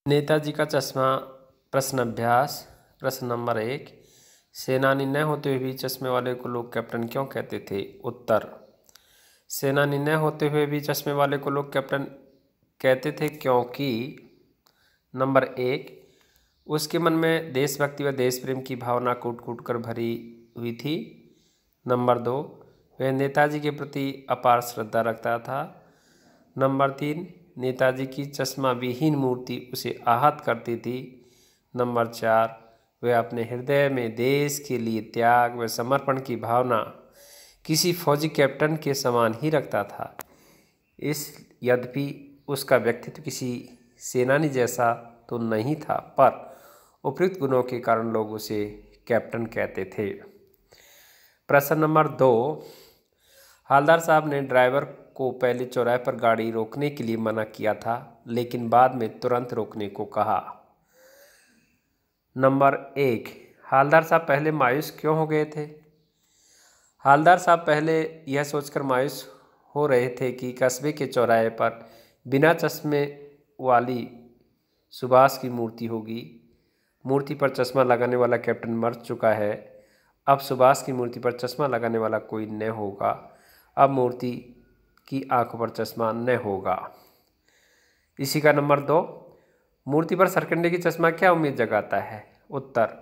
नेताजी का चश्मा। प्रश्न अभ्यास। प्रश्न नंबर 1। सेनानी न होते हुए भी चश्मे वाले को लोग कैप्टन क्यों कहते थे? उत्तर। सेनानी न होते हुए भी चश्मे वाले को लोग कैप्टन कहते थे क्योंकि नंबर 1, उसके मन में देशभक्ति व देश प्रेम की भावना कूट कूट कर भरी हुई थी। नंबर 2, वह नेताजी के प्रति अपार श्रद्धा रखता था। नंबर 3, नेताजी की चश्मा विहीन मूर्ति उसे आहत करती थी। नंबर 4, वह अपने हृदय में देश के लिए त्याग व समर्पण की भावना किसी फौजी कैप्टन के समान ही रखता था। यद्यपि उसका व्यक्तित्व किसी सेनानी जैसा तो नहीं था, पर उपयुक्त गुणों के कारण लोग उसे कैप्टन कहते थे। प्रश्न नंबर 2। हालदार साहब ने ड्राइवर को पहले चौराहे पर गाड़ी रोकने के लिए मना किया था, लेकिन बाद में तुरंत रोकने को कहा। नंबर 1, हालदार साहब पहले मायूस क्यों हो गए थे? हालदार साहब पहले यह सोचकर मायूस हो रहे थे कि कस्बे के चौराहे पर बिना चश्मे वाली सुभाष की मूर्ति होगी। मूर्ति पर चश्मा लगाने वाला कैप्टन मर चुका है। अब सुभाष की मूर्ति पर चश्मा लगाने वाला कोई न होगा। अब मूर्ति की आंखों पर चश्मा न होगा। इसी का नंबर 2, मूर्ति पर सरकंडे की चश्मा क्या उम्मीद जगाता है? उत्तर।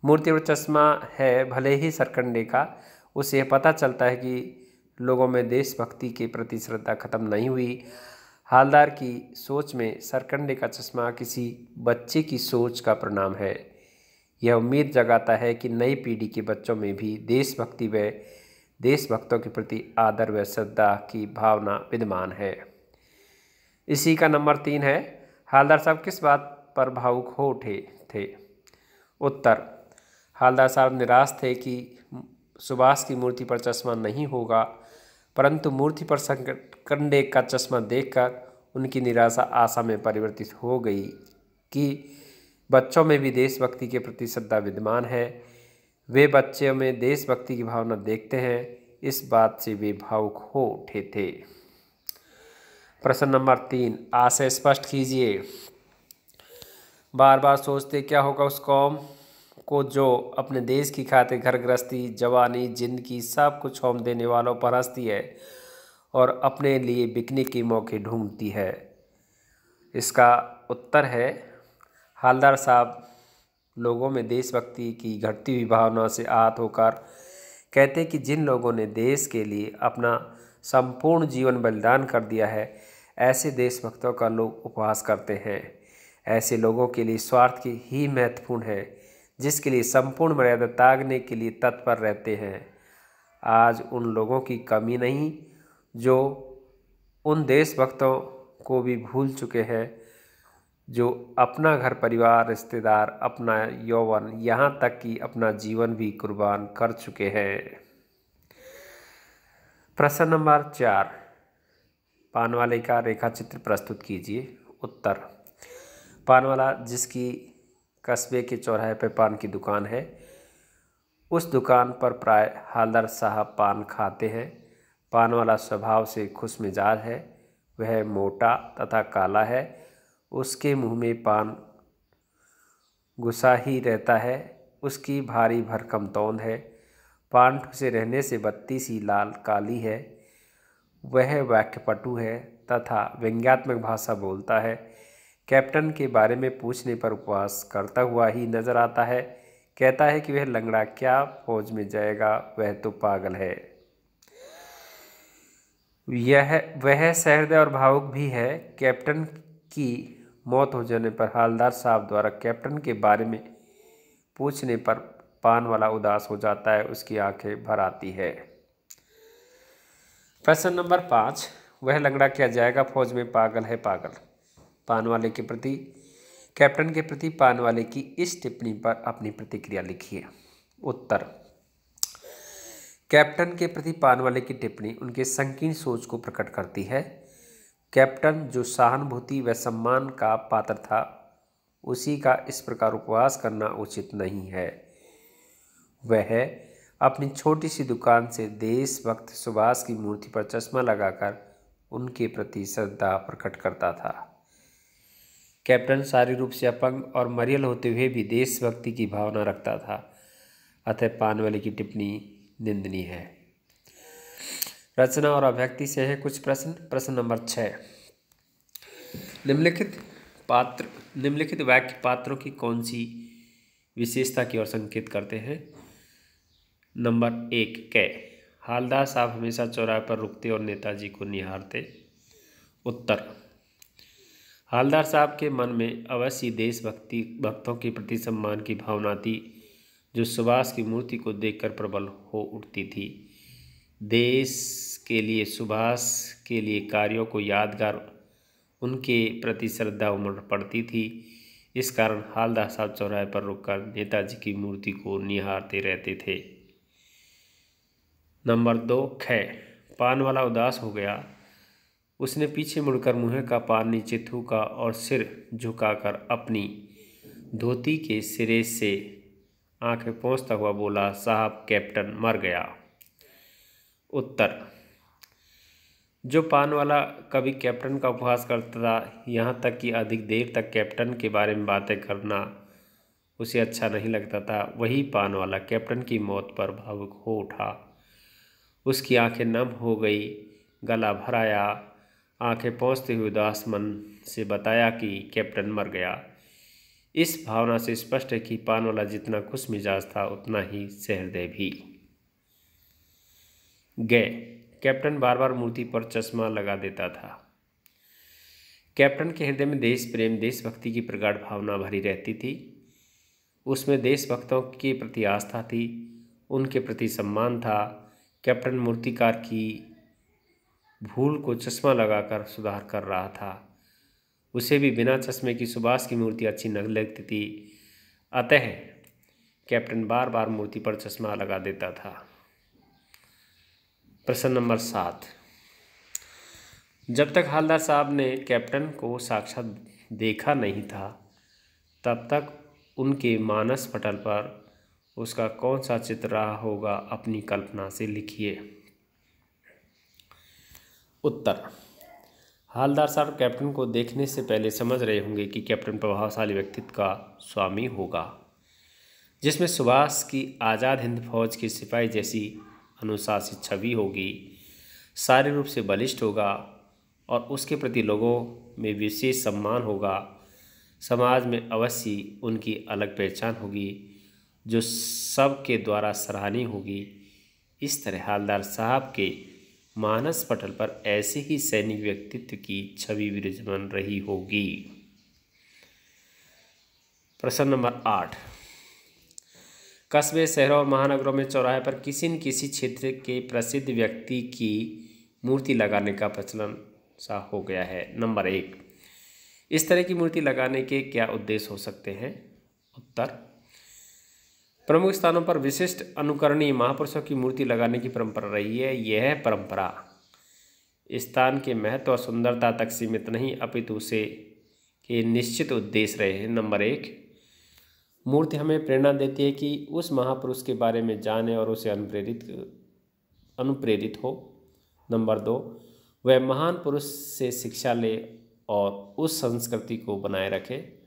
मूर्ति पर चश्मा है भले ही सरकंडे का, उसे यह पता चलता है कि लोगों में देशभक्ति के प्रति श्रद्धा खत्म नहीं हुई। हालदार की सोच में सरकंडे का चश्मा किसी बच्चे की सोच का परिणाम है। यह उम्मीद जगाता है कि नई पीढ़ी के बच्चों में भी देशभक्ति व देशभक्तों के प्रति आदर व श्रद्धा की भावना विद्यमान है। इसी का नंबर 3 है, हालदार साहब किस बात पर भावुक हो उठे थे? उत्तर। हालदार साहब निराश थे कि सुभाष की मूर्ति पर चश्मा नहीं होगा, परंतु मूर्ति पर सरकंडे का चश्मा देखकर उनकी निराशा आशा में परिवर्तित हो गई कि बच्चों में भी देशभक्ति के प्रति श्रद्धा विद्यमान है। वे बच्चों में देशभक्ति की भावना देखते हैं, इस बात से वे भावुक हो उठे थे। प्रश्न नंबर 3, आशय स्पष्ट कीजिए। बार बार सोचते क्या होगा उस कौम को जो अपने देश की खातिर घर गृहस्थी, जवानी, जिंदगी सब कुछ होम देने वालों पर हंसती है और अपने लिए बिकने के मौके ढूंढती है। इसका उत्तर है, हालदार साहब लोगों में देशभक्ति की घटती हुई भावना से आहत होकर कहते कि जिन लोगों ने देश के लिए अपना संपूर्ण जीवन बलिदान कर दिया है, ऐसे देशभक्तों का लोग उपहास करते हैं। ऐसे लोगों के लिए स्वार्थ की ही महत्वपूर्ण है, जिसके लिए संपूर्ण मर्यादा त्यागने के लिए तत्पर रहते हैं। आज उन लोगों की कमी नहीं जो उन देशभक्तों को भी भूल चुके हैं, जो अपना घर परिवार, रिश्तेदार, अपना यौवन, यहाँ तक कि अपना जीवन भी कुर्बान कर चुके हैं। प्रश्न नंबर 4, पानवाले का रेखाचित्र प्रस्तुत कीजिए। उत्तर। पानवाला जिसकी कस्बे के चौराहे पर पान की दुकान है, उस दुकान पर प्राय हालदार साहब पान खाते हैं। पानवाला स्वभाव से खुश मिजाज है। वह मोटा तथा काला है। उसके मुंह में पान घुसा ही रहता है। उसकी भारी भरकम तौंद है। पान ठूसे रहने से बत्ती सी लाल काली है। वह वाक्यपटु है तथा व्यंग्यात्मक भाषा बोलता है। कैप्टन के बारे में पूछने पर उपवास करता हुआ ही नजर आता है। कहता है कि वह लंगड़ा क्या फौज में जाएगा, वह तो पागल है। वह सहृदय और भावुक भी है। कैप्टन की मौत हो जाने पर हालदार साहब द्वारा कैप्टन के बारे में पूछने पर पान वाला उदास हो जाता है, उसकी आंखें भर आती है। प्रश्न नंबर 5, वह लंगड़ा क्या जाएगा फौज में, पागल है पागल। पानवाले के प्रति कैप्टन के प्रति पानवाले की इस टिप्पणी पर अपनी प्रतिक्रिया लिखिए। उत्तर। कैप्टन के प्रति पानवाले की टिप्पणी उनके संकीर्ण सोच को प्रकट करती है। कैप्टन जो सहानुभूति व सम्मान का पात्र था, उसी का इस प्रकार उपवास करना उचित नहीं है। वह अपनी छोटी सी दुकान से देशभक्त सुभाष की मूर्ति पर चश्मा लगाकर उनके प्रति श्रद्धा प्रकट करता था। कैप्टन शारीरिक रूप से अपंग और मरियल होते हुए भी देशभक्ति की भावना रखता था, अतः पानवाले की टिप्पणी निंदनीय है। रचना और अभिव्यक्ति से हैं कुछ प्रश्न। प्रश्न नंबर 6, निम्नलिखित वाक्य पात्रों की कौन सी विशेषता की ओर संकेत करते हैं। नंबर 1, कै हालदार साहब हमेशा चौराहे पर रुकते और नेताजी को निहारते। उत्तर, हालदार साहब के मन में अवश्य भक्तों के प्रति सम्मान की भावना थी, जो सुभाष की मूर्ति को देखकर प्रबल हो उठती थी। देश के लिए सुभाष के लिए कार्यों को यादगार उनके प्रति श्रद्धा उमड़ पड़ती थी। इस कारण हालदार साहब चौराहे पर रुककर नेताजी की मूर्ति को निहारते रहते थे। नंबर 2, ख पान वाला उदास हो गया। उसने पीछे मुड़कर मुँह का पान नीचे थूका और सिर झुकाकर अपनी धोती के सिरे से आंखें पोंछता हुआ बोला, साहब कैप्टन मर गया। उत्तर, जो पान वाला कभी कैप्टन का उपहास करता था, यहाँ तक कि अधिक देर तक कैप्टन के बारे में बातें करना उसे अच्छा नहीं लगता था, वही पान वाला कैप्टन की मौत पर भावुक हो उठा। उसकी आंखें नम हो गई, गला भर आया, आंखें पोंछते हुए उदास मन से बताया कि कैप्टन मर गया। इस भावना से स्पष्ट है कि पान वाला जितना खुश मिजाज था, उतना ही सहृदय भी। ग कैप्टन बार बार मूर्ति पर चश्मा लगा देता था। कैप्टन के हृदय में देश प्रेम, देशभक्ति की प्रगाढ़ भावना भरी रहती थी। उसमें देशभक्तों के प्रति आस्था थी, उनके प्रति सम्मान था। कैप्टन मूर्तिकार की भूल को चश्मा लगाकर सुधार कर रहा था। उसे भी बिना चश्मे की सुभाष की मूर्ति अच्छी न लगती थी, अतः कैप्टन बार बार मूर्ति पर चश्मा लगा देता था। प्रश्न नंबर 7, जब तक हालदार साहब ने कैप्टन को साक्षात देखा नहीं था, तब तक उनके मानस पटल पर उसका कौन सा चित्र रहा होगा, अपनी कल्पना से लिखिए। उत्तर, हालदार साहब कैप्टन को देखने से पहले समझ रहे होंगे कि कैप्टन प्रभावशाली व्यक्तित्व का स्वामी होगा, जिसमें सुभाष की आज़ाद हिंद फौज के सिपाही जैसी अनुशासित छवि होगी, शारीरिक रूप से बलिष्ठ होगा और उसके प्रति लोगों में विशेष सम्मान होगा। समाज में अवश्य उनकी अलग पहचान होगी, जो सबके द्वारा सराहनीय होगी। इस तरह हालदार साहब के मानस पटल पर ऐसे ही सैनिक व्यक्तित्व की छवि विराजमान रही होगी। प्रश्न नंबर 8, कस्बे, शहरों और महानगरों में चौराहे पर किसी न किसी क्षेत्र के प्रसिद्ध व्यक्ति की मूर्ति लगाने का प्रचलन सा हो गया है। नंबर 1, इस तरह की मूर्ति लगाने के क्या उद्देश्य हो सकते हैं। उत्तर, प्रमुख स्थानों पर विशिष्ट अनुकरणीय महापुरुषों की मूर्ति लगाने की परंपरा रही है। यह परंपरा स्थान के महत्व और सुंदरता तक सीमित नहीं, अपितु उसे के निश्चित उद्देश्य रहे हैं। नंबर 1, मूर्ति हमें प्रेरणा देती है कि उस महापुरुष के बारे में जाने और उसे अनुप्रेरित हो। नंबर 2, वह महान पुरुष से शिक्षा ले और उस संस्कृति को बनाए रखे।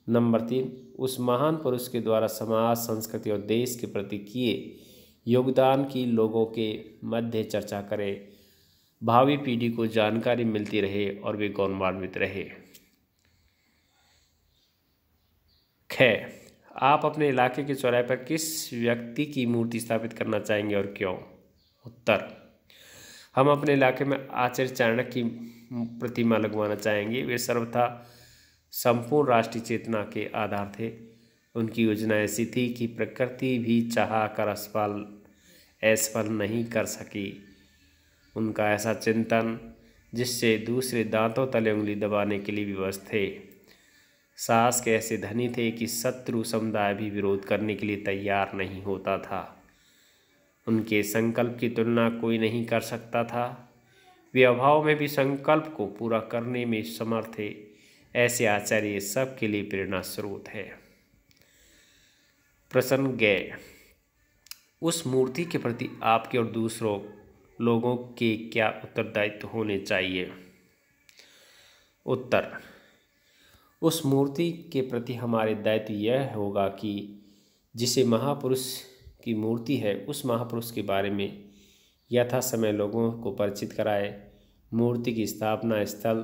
नंबर 3, उस महान पुरुष के द्वारा समाज, संस्कृति और देश के प्रति किए योगदान की लोगों के मध्य चर्चा करे, भावी पीढ़ी को जानकारी मिलती रहे और वे गौरवान्वित रहे। ख आप अपने इलाके के चौराहे पर किस व्यक्ति की मूर्ति स्थापित करना चाहेंगे और क्यों। उत्तर, हम अपने इलाके में आचार्य चाणक्य की प्रतिमा लगवाना चाहेंगे। वे सर्वथा संपूर्ण राष्ट्रीय चेतना के आधार थे। उनकी योजना ऐसी थी कि प्रकृति भी चाह कर असफल नहीं कर सकी। उनका ऐसा चिंतन जिससे दूसरे दांतों तले उंगली दबाने के लिए विवश थे। साहस के ऐसे धनी थे कि शत्रु समुदाय भी विरोध करने के लिए तैयार नहीं होता था। उनके संकल्प की तुलना कोई नहीं कर सकता था। वे अभाव में भी संकल्प को पूरा करने में समर्थ थे। ऐसे आचार्य सबके लिए प्रेरणा स्रोत है। प्रश्न ग उस मूर्ति के प्रति आपके और दूसरों लोगों के क्या उत्तरदायित्व होने चाहिए। उत्तर, उस मूर्ति के प्रति हमारे दायित्व यह होगा कि जिसे महापुरुष की मूर्ति है उस महापुरुष के बारे में यथा समय लोगों को परिचित कराए। मूर्ति की स्थापना स्थल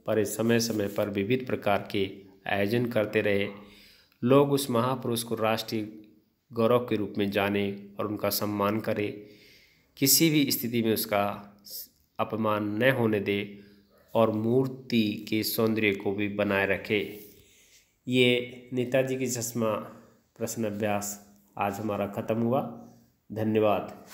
पर समय समय पर विविध प्रकार के आयोजन करते रहे। लोग उस महापुरुष को राष्ट्रीय गौरव के रूप में जाने और उनका सम्मान करें। किसी भी स्थिति में उसका अपमान न होने दे और मूर्ति के सौंदर्य को भी बनाए रखे। ये नेताजी की चश्मा प्रश्न अभ्यास आज हमारा ख़त्म हुआ। धन्यवाद।